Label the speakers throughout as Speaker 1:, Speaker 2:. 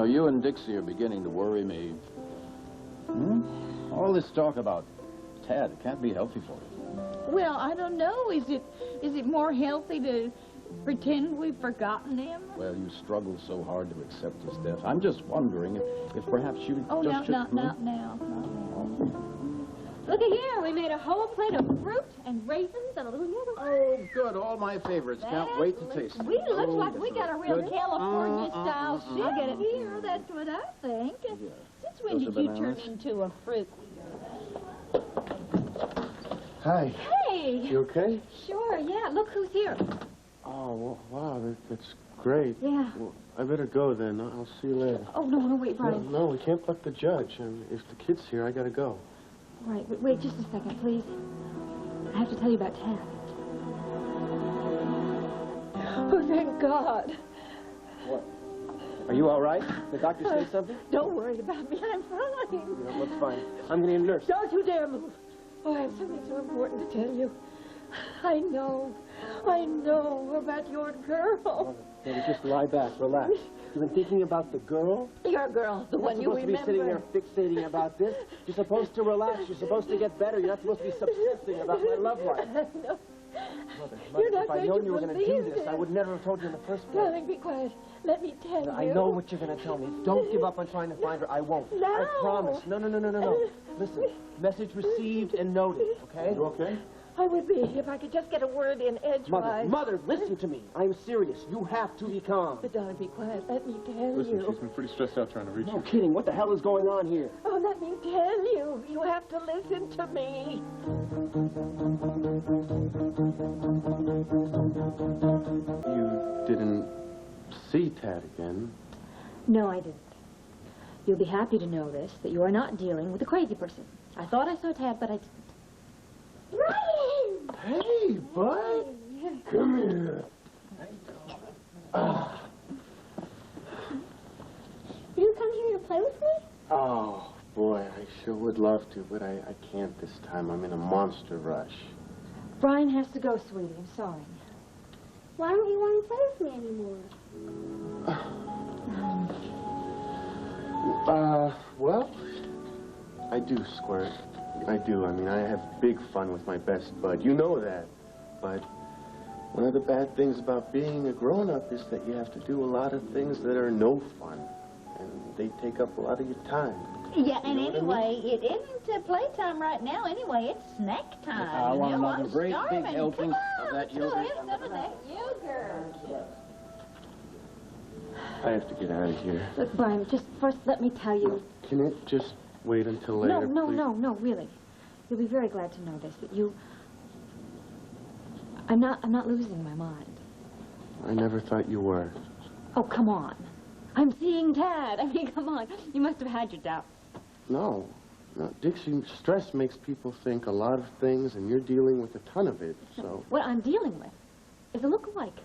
Speaker 1: you and Dixie are beginning to worry me. All this talk about Tad, it can't be healthy for you.
Speaker 2: Well, I don't know. Is it more healthy to pretend we've forgotten him?
Speaker 1: Well, you struggle so hard to accept his death. I'm just wondering if perhaps you just
Speaker 2: not now. Look at here. We made a whole plate of fruit and raisins and a little yellow.
Speaker 1: Oh, good. All my favorites. Can't wait to taste them.
Speaker 2: It looks like we got a real California-style soup.
Speaker 3: I get it.
Speaker 2: Here, that's what I think.
Speaker 1: Yeah.
Speaker 2: Since when did you turn into a fruit?
Speaker 4: Hi.
Speaker 2: Hey!
Speaker 4: You okay?
Speaker 2: Sure, yeah. Look who's here.
Speaker 4: Oh, well, wow, that's great.
Speaker 2: Yeah.
Speaker 4: Well, I better go then. I'll see you later.
Speaker 2: Oh, no, wait, Brian.
Speaker 4: No, we can't let the judge. If the kid's here, I gotta go.
Speaker 2: Right, wait just a second, please. I have to tell you about Tad. Oh, thank God.
Speaker 5: What? Are you all right? The doctor say something?
Speaker 2: Don't worry about me. I'm fine.
Speaker 5: Yeah, looks fine. I'm getting a nurse.
Speaker 2: Don't you dare move. Oh, I have something so important to tell you. I know about your girl.
Speaker 5: Baby, just lie back, relax. You've been thinking about the girl?
Speaker 2: Your girl, the one you remember.
Speaker 5: You're supposed to be sitting there fixating about this. You're supposed to relax. You're supposed to get better. You're not supposed to be subsisting about my love life.
Speaker 2: No.
Speaker 5: Mother,
Speaker 2: You're not
Speaker 5: if I'd known you were going to do this, I would never have told you in the first place.
Speaker 2: Darling, be quiet. Let me tell you.
Speaker 5: I know what you're going to tell me. Don't give up on trying to find her. I won't.
Speaker 2: No.
Speaker 5: I promise. No. Listen, message received and noted, okay?
Speaker 4: You okay?
Speaker 2: I would be if I could just get a word in edgewise.
Speaker 5: Mother, listen to me. I'm serious. You have to be calm.
Speaker 2: But darling, be quiet. Let me tell
Speaker 4: Listen,
Speaker 2: you.
Speaker 4: she's been pretty stressed out trying to reach
Speaker 5: No
Speaker 4: you.
Speaker 5: kidding. What the hell is going on here?
Speaker 2: Oh, let me tell you. You have to listen to me.
Speaker 4: You didn't see Tad again.
Speaker 3: No, I didn't. You'll be happy to know this, that you are not dealing with a crazy person. I thought I saw Tad, but I didn't.
Speaker 2: Brian!
Speaker 4: Hey, bud. Come here.
Speaker 3: You come here to play with me?
Speaker 4: Oh, boy, I sure would love to, but I can't this time. I'm in a monster rush.
Speaker 3: Brian has to go, sweetie. I'm sorry.
Speaker 6: Why don't you want to play with me anymore?
Speaker 4: Well, I do, Squirt. I do. I mean, I have big fun with my best bud. You know that. But one of the bad things about being a grown-up is that you have to do a lot of things that are no fun. And they take up a lot of your time.
Speaker 2: Yeah, and anyway, it isn't playtime right now. Anyway, it's snack time.
Speaker 1: I want another
Speaker 2: I'm
Speaker 1: great
Speaker 2: starving.
Speaker 1: big helping of that
Speaker 2: Come
Speaker 1: yogurt.
Speaker 2: on, let's have some of that yogurt.
Speaker 4: I have to get out of here.
Speaker 3: Look, Brian, just first let me tell you.
Speaker 4: Can it just wait until later, please?
Speaker 3: No, really. You'll be very glad to know this, that you... I'm not losing my mind.
Speaker 4: I never thought you were.
Speaker 3: Oh, come on. I'm seeing Tad. I mean, come on. You must have had your doubts.
Speaker 4: No. No, Dixie, stress makes people think a lot of things, and you're dealing with a ton of it, so...
Speaker 3: What I'm dealing with is a look-alike.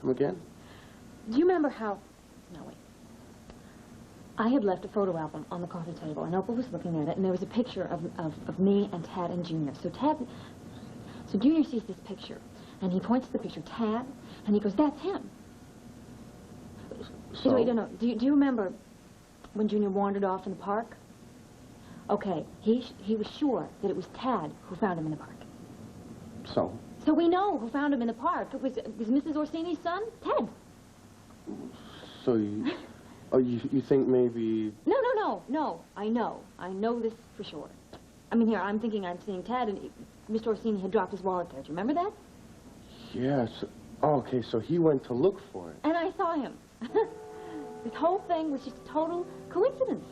Speaker 4: Come again?
Speaker 3: Do you remember how... No, wait. I had left a photo album on the coffee table, and Opal was looking at it, and there was a picture of me and Tad and Junior. So Junior sees this picture, and he points to the picture, Tad, and he goes, that's him.
Speaker 4: So?
Speaker 3: Wait, no. Do you remember when Junior wandered off in the park? Okay, he was sure that it was Tad who found him in the park.
Speaker 4: So?
Speaker 3: So we know who found him in the park. It was Mrs. Orsini's son, Ted.
Speaker 4: So you... Oh, you think maybe...
Speaker 3: No. I know this for sure. I mean, here, I'm thinking I'm seeing Ted, and Mr. Orsini had dropped his wallet there. Do you remember that?
Speaker 4: Yes. Oh, okay, so he went to look for it.
Speaker 3: And I saw him. This whole thing was just a total coincidence.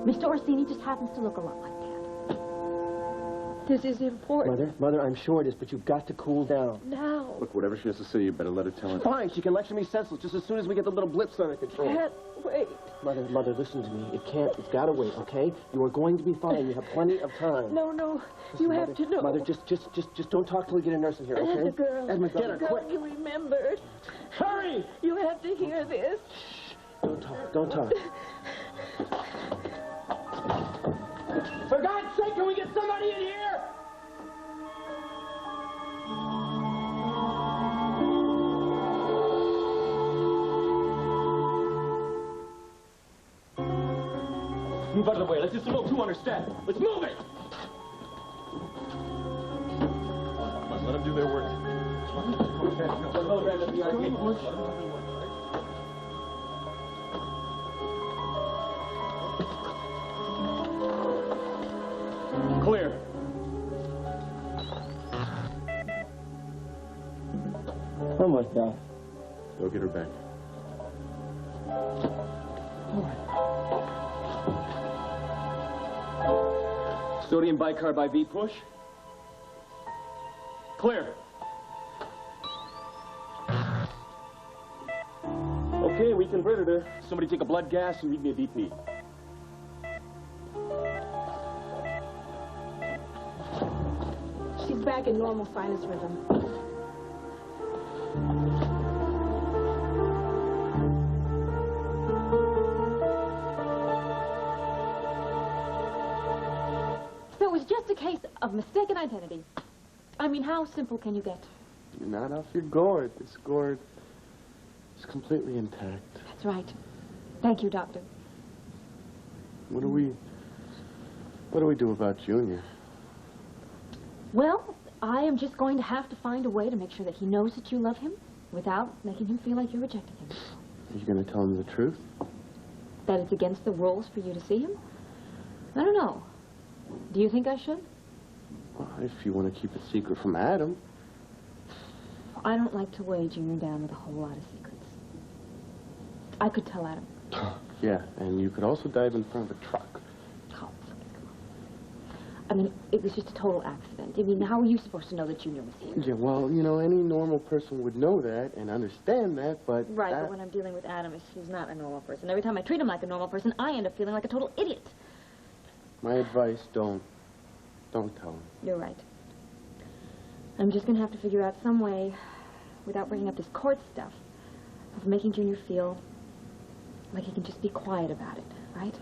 Speaker 3: Mr. Orsini just happens to look a lot like Dad. This is important.
Speaker 5: Mother, I'm sure it is, but you've got to cool down.
Speaker 2: Now.
Speaker 1: Look, whatever she has to say, you better let her tell it.
Speaker 5: Fine, she can lecture me senseless just as soon as we get the little blips under control.
Speaker 2: Can't wait.
Speaker 5: Mother, listen to me. It's gotta wait, okay? You are going to be fine. You have plenty of time.
Speaker 2: No.
Speaker 5: Listen,
Speaker 2: You have to know.
Speaker 5: Mother, just don't talk till we get a nurse in here, okay?
Speaker 2: The girl.
Speaker 5: Edmund, get her,
Speaker 2: the girl
Speaker 5: quick.
Speaker 2: you remembered.
Speaker 5: Hurry!
Speaker 2: You have to hear this.
Speaker 5: Don't talk. For God's sake, can we get somebody in here?
Speaker 7: Move out of the way. Let's just smoke two, understand? Let's move it! Let's let them do their work. Clear.
Speaker 5: Almost done.
Speaker 4: Go get her back.
Speaker 7: Sodium bicarbide V push. Clear. Okay, we converted her. Somebody take a blood gas and read me a BP.
Speaker 2: She's back in normal sinus rhythm.
Speaker 3: So it was just a case of mistaken identity. I mean, how simple can you get?
Speaker 4: You're not off your gourd. This gourd is completely intact.
Speaker 3: That's right. Thank you, Doctor.
Speaker 4: What do we do about Junior?
Speaker 3: Well, I am just going to have to find a way to make sure that he knows that you love him without making him feel like you're rejecting him.
Speaker 4: Are you going to tell him the truth?
Speaker 3: That it's against the rules for you to see him? I don't know. Do you think I should?
Speaker 4: Well, if you want to keep a secret from Adam.
Speaker 3: I don't like to weigh Junior down with a whole lot of secrets. I could tell Adam.
Speaker 4: Yeah, and you could also dive in front of a truck.
Speaker 3: Oh, come on. I mean, it was just a total accident. I mean, how are you supposed to know that Junior was here?
Speaker 4: Yeah, well, you know, any normal person would know that and understand that, but...
Speaker 3: Right, but when I'm dealing with Adam, he's not a normal person. Every time I treat him like a normal person, I end up feeling like a total idiot.
Speaker 4: My advice, don't tell him.
Speaker 3: You're right. I'm just going to have to figure out some way, without bringing up this court stuff, of making Junior feel like he can just be quiet about it, right?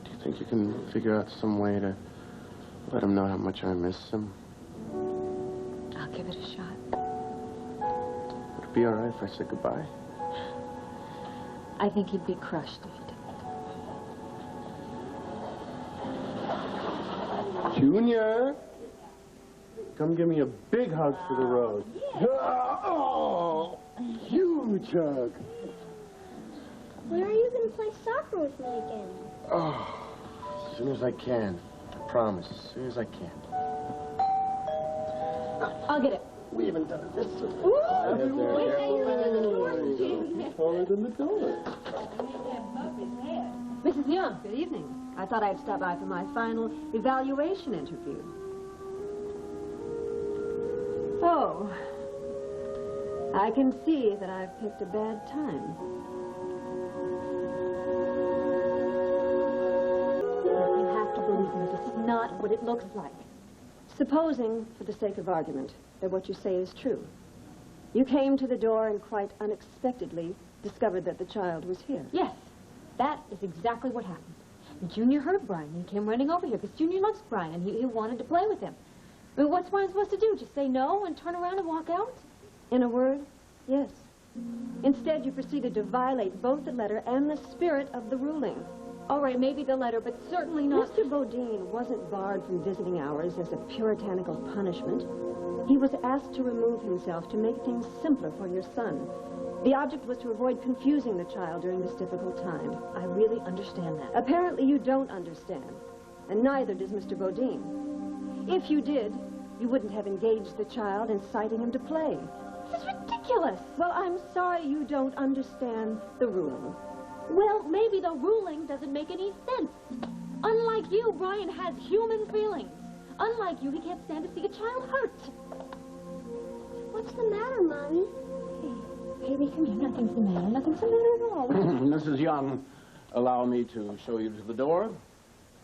Speaker 4: Do you think you can figure out some way to let him know how much I miss him?
Speaker 3: I'll give it a shot.
Speaker 4: Would it be all right if I said goodbye?
Speaker 3: I think he'd be crushed if he didn't.
Speaker 4: Junior! Come give me a big hug for the road. Oh, huge hug.
Speaker 6: When are you going to play soccer with me again?
Speaker 4: Oh, as soon as I can. I promise, as soon as I can.
Speaker 3: I'll get it.
Speaker 4: We haven't done this.
Speaker 5: Taller than the door.
Speaker 3: Mrs. Young.
Speaker 8: Good evening. I thought I'd stop by for my final evaluation interview. Oh, I can see that I've picked a bad time.
Speaker 3: You have to believe me. This is not what it looks like.
Speaker 8: Supposing, for the sake of argument, that what you say is true. You came to the door and quite unexpectedly discovered that the child was here.
Speaker 3: Yes, that is exactly what happened. Junior heard Brian. He came running over here because Junior loves Brian and he wanted to play with him. I mean, what's Brian supposed to do? Just say no and turn around and walk out?
Speaker 8: In a word, yes. Instead, you proceeded to violate both the letter and the spirit of the ruling.
Speaker 3: All right, maybe the letter, but certainly not...
Speaker 8: Mr. Bodine wasn't barred from visiting hours as a puritanical punishment. He was asked to remove himself to make things simpler for your son. The object was to avoid confusing the child during this difficult time.
Speaker 3: I really understand that.
Speaker 8: Apparently you don't understand, and neither does Mr. Bodine. If you did, you wouldn't have engaged the child, inciting him to play.
Speaker 3: This is ridiculous.
Speaker 8: Well, I'm sorry you don't understand the ruling.
Speaker 3: Well, maybe the ruling doesn't make any sense. Unlike you, Brian has human feelings. Unlike you, he can't stand to see a child hurt.
Speaker 6: What's the matter, Mommy?
Speaker 3: Baby, come here. Nothing's the matter. Nothing's the matter at all.
Speaker 1: Mrs. Young, allow me to show you to the door.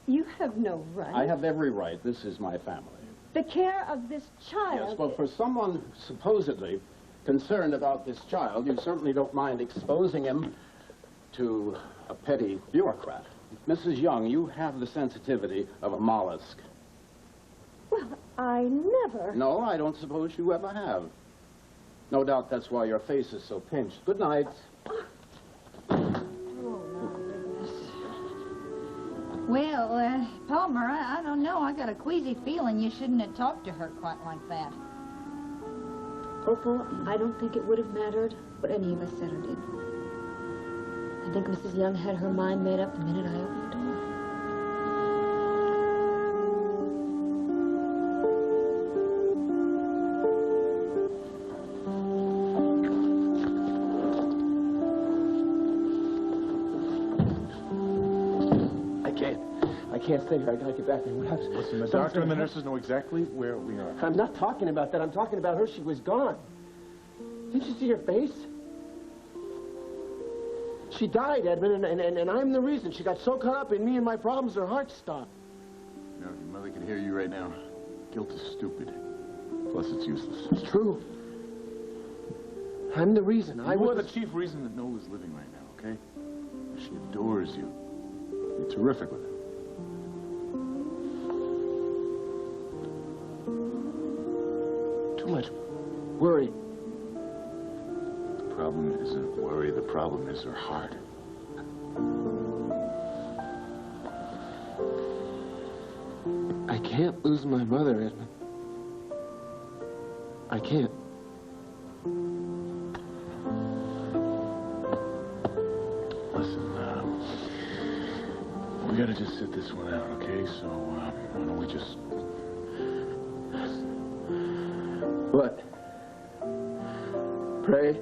Speaker 8: You have no right.
Speaker 1: I have every right. This is my family.
Speaker 8: The care of this child...
Speaker 1: Yes, well, for someone supposedly concerned about this child, you certainly don't mind exposing him to a petty bureaucrat. Mrs. Young, you have the sensitivity of a mollusk.
Speaker 8: Well, I never...
Speaker 1: No, I don't suppose you ever have. No doubt that's why your face is so pinched. Good night.
Speaker 9: Well, Palmer, I don't know. I got a queasy feeling you shouldn't have talked to her quite like that.
Speaker 3: Opal, I don't think it would have mattered what any of us said or did. I think Mrs. Young had her mind made up the minute I opened the door.
Speaker 5: I can't stay here. I gotta get back there.
Speaker 7: Listen, the doctor and the nurses know exactly where we are.
Speaker 5: I'm not talking about that. I'm talking about her. She was gone. Didn't you see her face? She died, Edmund, and I'm the reason. She got so caught up in me and my problems, her heart stopped.
Speaker 7: You know, if your mother could hear you right now, guilt is stupid. Plus, it's useless.
Speaker 5: It's true. I'm the reason.
Speaker 7: You are the chief reason that Nola's living right now, okay? She adores you. You're terrific with her.
Speaker 5: Too much worry.
Speaker 7: The problem isn't worry. The problem is her heart.
Speaker 4: I can't lose my mother, Edmund. I can't.
Speaker 7: Listen, we gotta just sit this one out, okay? So, why don't we just...
Speaker 5: What? Pray?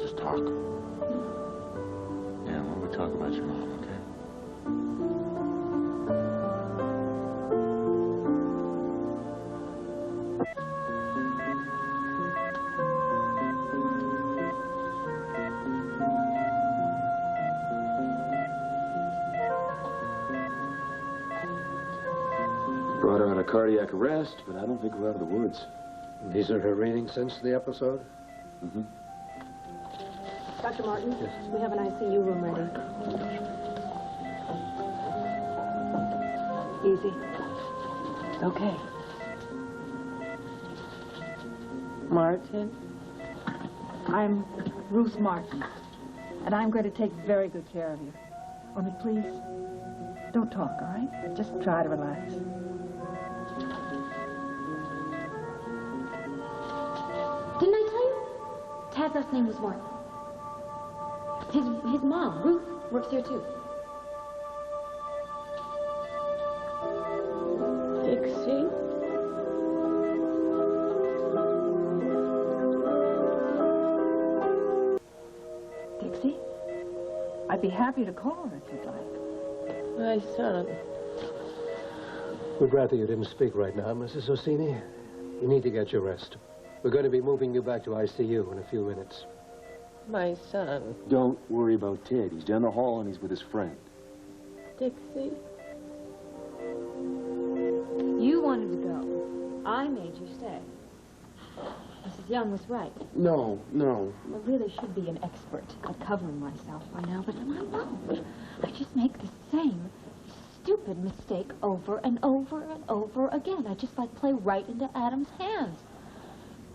Speaker 7: Just talk. Yeah, why don't we talk about your mom, okay?
Speaker 4: Brought her on a cardiac arrest, but I don't think we're out of the woods.
Speaker 10: These are her readings since the episode?
Speaker 4: Mm-hmm.
Speaker 8: Dr. Martin, we have an ICU room ready. Easy.
Speaker 2: Okay. Martin?
Speaker 11: I'm Ruth Martin, and I'm going to take very good care of you. Only please, don't talk, all right? Just try to relax.
Speaker 3: Didn't I tell you? Tad's last name was Martin. His mom, Ruth, works here too.
Speaker 2: Dixie?
Speaker 11: Dixie, I'd be happy to call her if you'd like.
Speaker 2: My son.
Speaker 10: We'd rather you didn't speak right now, Mrs. Orsini. You need to get your rest. We're going to be moving you back to ICU in a few minutes.
Speaker 2: My son.
Speaker 4: Don't worry about Ted. He's down the hall and he's with his friend.
Speaker 2: Dixie?
Speaker 3: You wanted to go. I made you stay. Mrs. Young was right.
Speaker 4: No.
Speaker 3: I really should be an expert at covering myself by now, but I won't. I just make the same stupid mistake over and over and over again. I just play right into Adam's hands.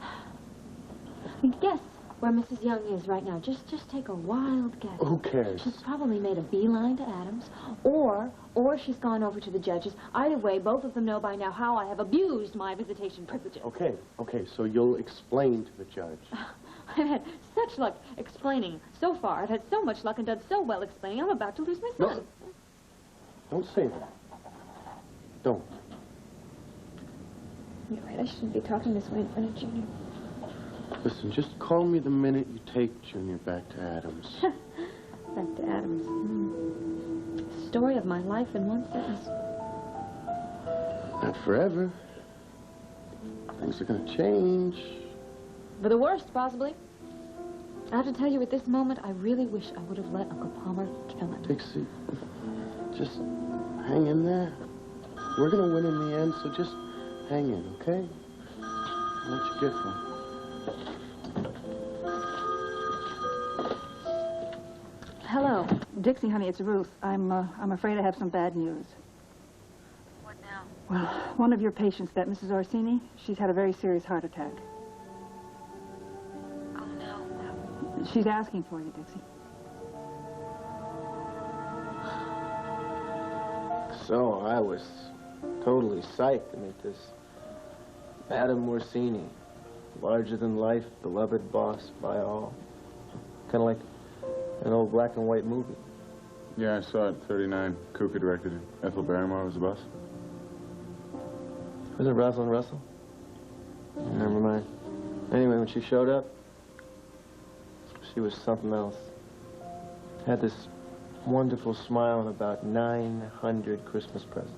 Speaker 3: I mean, guess where Mrs. Young is right now. Just take a wild guess.
Speaker 4: Who cares?
Speaker 3: She's probably made a beeline to Adams, or she's gone over to the judges. Either way, both of them know by now how I have abused my visitation privileges.
Speaker 4: Okay, so you'll explain to the judge.
Speaker 3: I've had such luck explaining so far. I've had so much luck and done so well explaining. I'm about to lose my son.
Speaker 4: No. Don't say that. Don't.
Speaker 3: You're right. I shouldn't be talking this way in front of Junior.
Speaker 4: Listen, just call me the minute you take Junior back to Adams.
Speaker 3: Back to Adams. Story of my life in one sentence.
Speaker 4: Not forever. Things are going to change.
Speaker 3: For the worst, possibly. I have to tell you, at this moment, I really wish I would have let Uncle Palmer kill him.
Speaker 4: Dixie, just hang in there. We're going to win in the end, so just hang in, okay? I'll let you get one.
Speaker 11: Hello. Dixie, honey, it's Ruth. I'm afraid I have some bad news.
Speaker 9: What now?
Speaker 11: Well, one of your patients, that Mrs. Orsini, she's had a very serious heart attack.
Speaker 9: Oh, no.
Speaker 11: She's asking for you, Dixie.
Speaker 4: So I was totally psyched to meet this Madame Orsini, larger-than-life, beloved boss by all. Kind of like an old black-and-white movie.
Speaker 7: Yeah, I saw it. 39. Kuka directed it. Ethel Barrymore was the boss.
Speaker 4: Was it Rosalind Russell? Never mind. Anyway, when she showed up, she was something else. Had this wonderful smile and about 900 Christmas presents.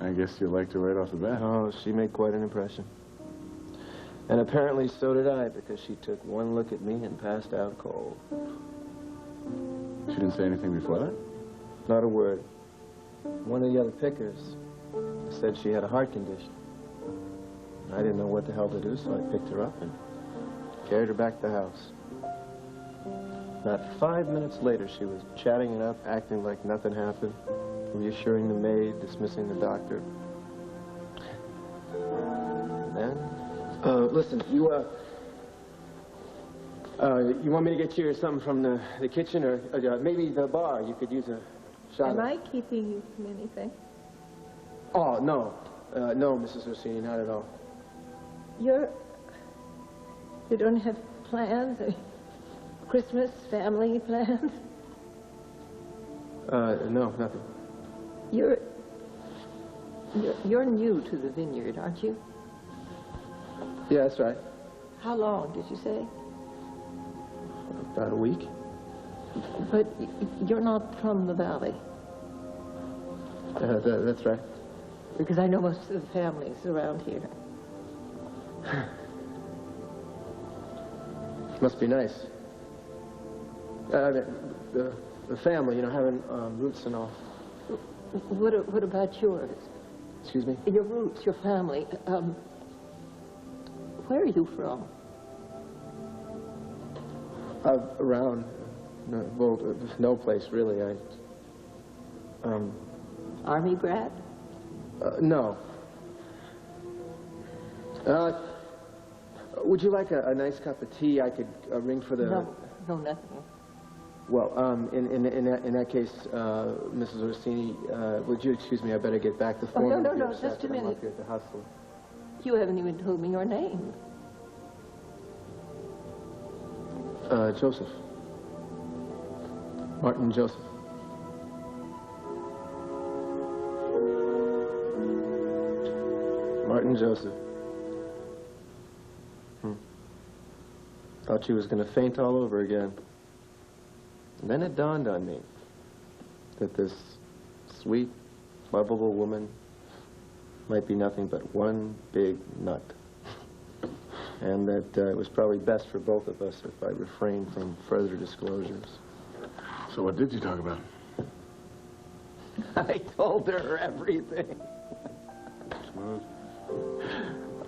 Speaker 7: I guess you liked her right off the bat.
Speaker 4: Oh, she made quite an impression. And apparently so did I, because she took one look at me and passed out cold.
Speaker 7: She didn't say anything before that?
Speaker 4: Not a word. One of the other pickers said she had a heart condition. I didn't know what the hell to do, so I picked her up and carried her back to the house. Not 5 minutes later, she was chatting it up, acting like nothing happened, reassuring the maid, dismissing the doctor. And then, listen, you want me to get you something from the kitchen, or maybe the bar? You could use a shot.
Speaker 2: Am I keeping you from anything?
Speaker 4: Oh, no. No, Mrs. Orsini, not at all.
Speaker 2: You don't have plans? Christmas, family plans?
Speaker 4: No, nothing.
Speaker 2: You're new to the vineyard, aren't you?
Speaker 4: Yeah, that's right.
Speaker 2: How long, did you say?
Speaker 4: About a week.
Speaker 2: But you're not from the valley.
Speaker 4: That's right.
Speaker 2: Because I know most of the families around here.
Speaker 4: Must be nice. The family, you know, having roots and all.
Speaker 2: What about yours?
Speaker 4: Excuse me?
Speaker 2: Your roots, your family. Where are you from?
Speaker 4: Around. No place, really.
Speaker 2: Army brat?
Speaker 4: No. Would you like a nice cup of tea? I could ring for the...
Speaker 2: No, nothing.
Speaker 4: Well, in that case, Mrs. Orsini, would you excuse me? I better get back to phone.
Speaker 2: No, just a minute.
Speaker 4: I'm up here at the hospital.
Speaker 2: You haven't even told me your name.
Speaker 4: Joseph. Martin Joseph. Martin Joseph. Thought she was going to faint all over again. And then it dawned on me that this sweet, lovable woman might be nothing but one big nut. And that it was probably best for both of us if I refrained from further disclosures.
Speaker 7: So what did you talk about?
Speaker 4: I told her everything.
Speaker 7: Smooth.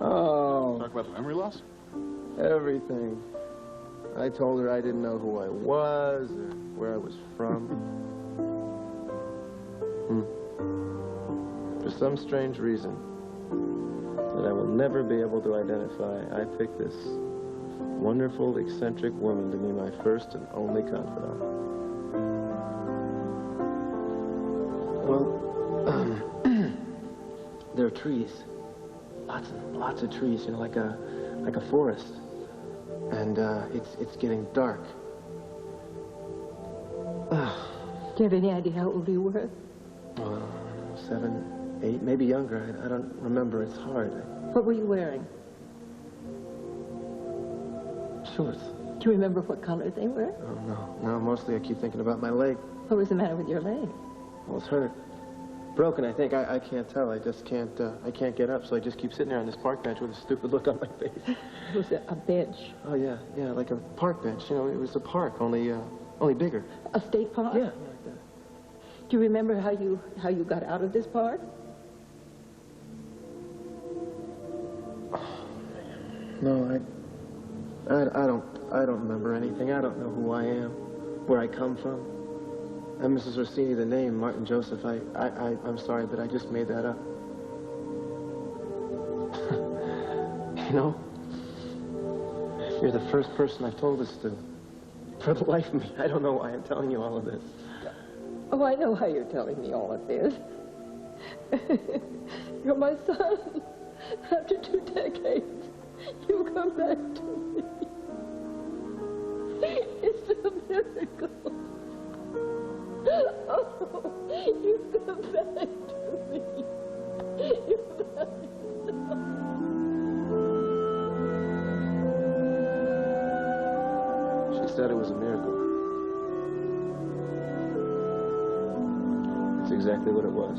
Speaker 4: Oh.
Speaker 7: Talk about the memory loss?
Speaker 4: Everything. I told her I didn't know who I was or where I was from. For some strange reason that I will never be able to identify, I picked this wonderful, eccentric woman to be my first and only confidant. Well, there are trees. Lots and lots of trees, you know, like a forest. And it's getting dark.
Speaker 2: Do you have any idea how old you were?
Speaker 4: 7, 8, maybe younger. I don't remember. It's hard.
Speaker 2: What were you wearing?
Speaker 4: Shorts.
Speaker 2: Do you remember what color they were?
Speaker 4: Oh, no. No, mostly I keep thinking about my leg.
Speaker 2: What was the matter with your leg?
Speaker 4: Well, it's hurt. Broken, I think. I can't tell. I just can't, I can't get up, so I just keep sitting there on this park bench with a stupid look on my face.
Speaker 2: It was a bench.
Speaker 4: Oh, yeah, like a park bench. You know, it was a park, only bigger.
Speaker 2: A state park?
Speaker 4: Yeah, like that.
Speaker 2: Do you remember how you got out of this park?
Speaker 4: No, I don't remember anything. I don't know who I am, where I come from. And Mrs. Orsini, the name, Martin Joseph, I'm sorry, but I just made that up. You know, you're the first person I've told this to. For the life of me, I don't know why I'm telling you all of this.
Speaker 2: Oh, I know how you're telling me all of this. You're my son. After 2 decades, you come back to me. It's a miracle. Oh, you've come back to me. You've come
Speaker 4: She said it was a miracle. That's exactly what it was.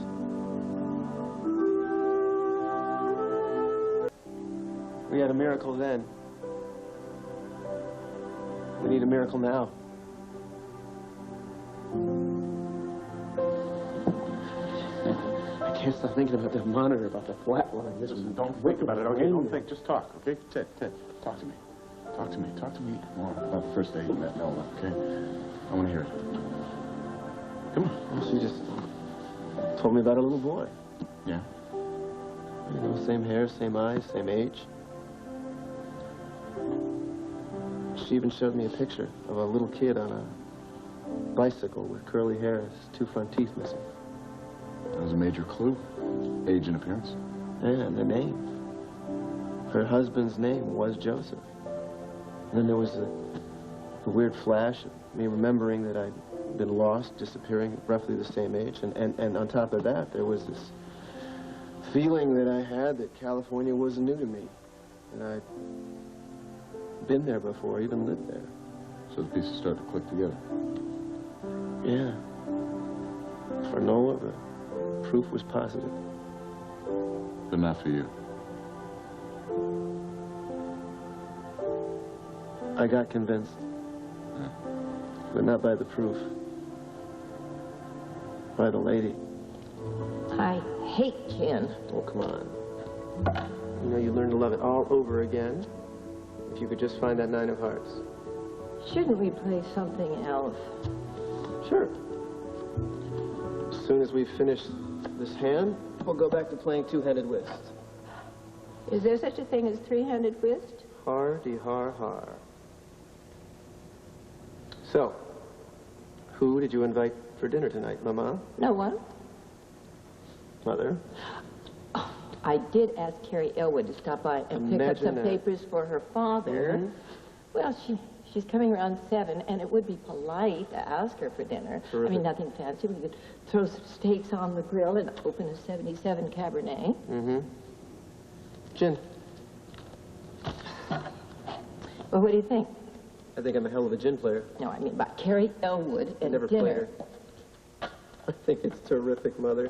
Speaker 4: We had a miracle then. We need a miracle now. I can't stop thinking about that monitor, about that flat line.
Speaker 7: Listen, don't think about it, okay? Don't think. Just talk, okay? Ted, talk to me. Talk to me. Talk to me more about the first aid and that Nola, okay? I want to hear it. Come on.
Speaker 4: She just told me about a little boy.
Speaker 7: Yeah?
Speaker 4: You know, same hair, same eyes, same age. She even showed me a picture of a little kid on a bicycle with curly hair, 2 front teeth missing.
Speaker 7: That was a major clue. Age and appearance.
Speaker 4: And the name. Her husband's name was Joseph. And then there was the weird flash of me remembering that I'd been lost, disappearing at roughly the same age. And on top of that, there was this feeling that I had that California was new to me. And I'd been there before, even lived there.
Speaker 7: So the pieces start to click together.
Speaker 4: Yeah. For Nola, the proof was positive.
Speaker 7: But not for you.
Speaker 4: I got convinced.
Speaker 7: Yeah.
Speaker 4: But not by the proof. By the lady.
Speaker 2: I hate gin.
Speaker 4: Oh, come on. You know, you learn to love it all over again if you could just find that 9 of hearts.
Speaker 2: Shouldn't we play something else?
Speaker 4: Sure. As soon as we finish this hand, we'll go back to playing 2-handed whist.
Speaker 2: Is there such a thing as 3-handed whist?
Speaker 4: Har-de-har-har. So, who did you invite for dinner tonight, Mama?
Speaker 2: No one.
Speaker 4: Mother?
Speaker 2: I did ask Carrie Elwood to stop by and pick up some papers for her father.
Speaker 4: Mhm.
Speaker 2: Well, she's coming around 7, and it would be polite to ask her for dinner.
Speaker 4: Terrific.
Speaker 2: I mean, nothing fancy. We could throw some steaks on the grill and open a 77 Cabernet.
Speaker 4: Mm-hmm. Gin.
Speaker 2: Well, what do you think?
Speaker 4: I think I'm a hell of a gin player.
Speaker 2: No, I mean about Carrie Elwood and
Speaker 4: Never
Speaker 2: dinner.
Speaker 4: played her. I think it's terrific, Mother.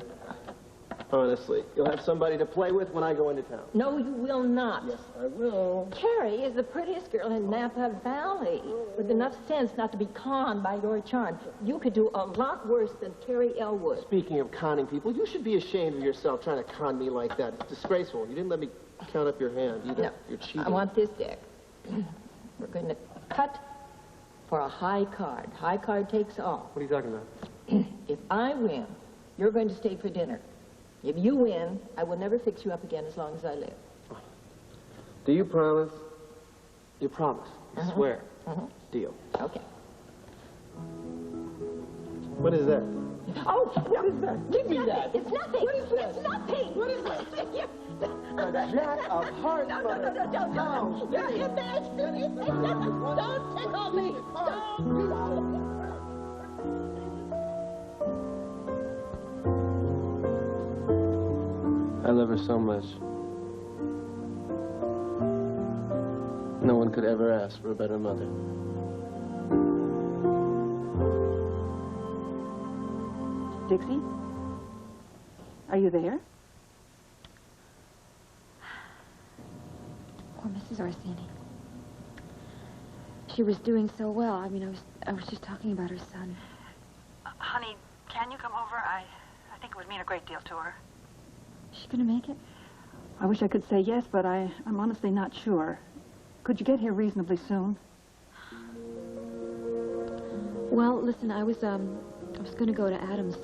Speaker 4: Honestly, you'll have somebody to play with when I go into town.
Speaker 2: No, you will not.
Speaker 4: Yes, I will.
Speaker 2: Carrie is the prettiest girl in Napa Valley, with enough sense not to be conned by your charm. You could do a lot worse than Carrie Elwood.
Speaker 4: Speaking of conning people, you should be ashamed of yourself trying to con me like that. It's disgraceful. You didn't let me count up your hand.
Speaker 2: No,
Speaker 4: You're cheating.
Speaker 2: I want this deck. We're going to cut for a high card. High card takes all.
Speaker 4: What are you talking about?
Speaker 2: If I win, you're going to stay for dinner. If you win, I will never fix you up again as long as I live.
Speaker 4: Do you promise? You promise. You swear. Deal.
Speaker 2: Okay.
Speaker 4: What is that?
Speaker 2: Oh, what is that? Give me that. It's nothing. What is that? It's nothing. What is that?
Speaker 4: A jack of hearts,
Speaker 2: No,
Speaker 4: Mother.
Speaker 2: don't. You're imagining. Don't tickle me. Don't.
Speaker 4: I love her so much. No one could ever ask for a better mother.
Speaker 11: Dixie? Are you there?
Speaker 3: Poor Mrs. Orsini. She was doing so well. I mean, I was just talking about her son.
Speaker 11: Honey, can you come over? I think it would mean a great deal to her.
Speaker 3: Is she gonna make it?
Speaker 11: I wish I could say yes, but I'm honestly not sure. Could you get here reasonably soon?
Speaker 3: Well, listen, I was gonna go to Adams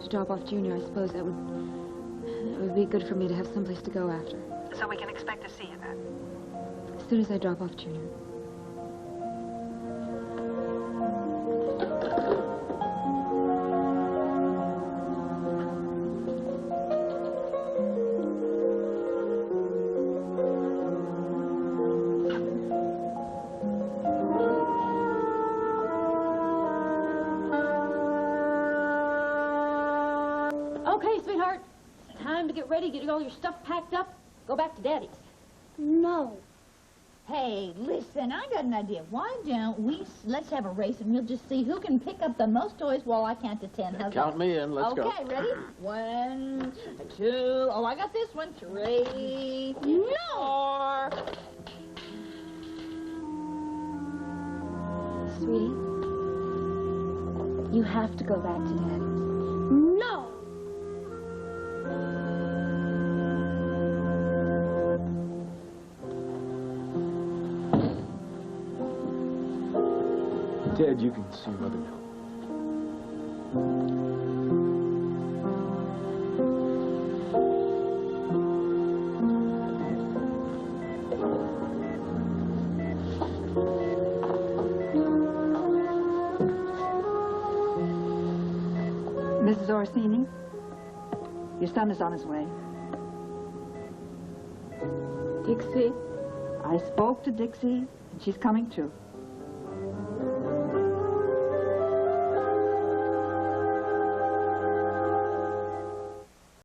Speaker 3: to drop off Junior. I suppose it would be good for me to have someplace to go after.
Speaker 11: So we can expect to see you then.
Speaker 3: As soon as I drop off Junior. time to get ready, get all your stuff packed up, go back to Daddy's.
Speaker 6: No.
Speaker 9: Hey, listen, I got an idea. Why don't let's have a race and we'll just see who can pick up the most toys while I count to 10. How's
Speaker 1: Count
Speaker 9: that?
Speaker 1: me in. Let's go.
Speaker 9: Okay, ready? 1, 2, oh, I got this one. 3, 4.
Speaker 3: Sweetie, you have to go back to Daddy's.
Speaker 6: No.
Speaker 5: Ted, you can see Mother now.
Speaker 11: Mrs. Orsini, your son is on his way.
Speaker 2: Dixie?
Speaker 11: I spoke to Dixie, and she's coming too.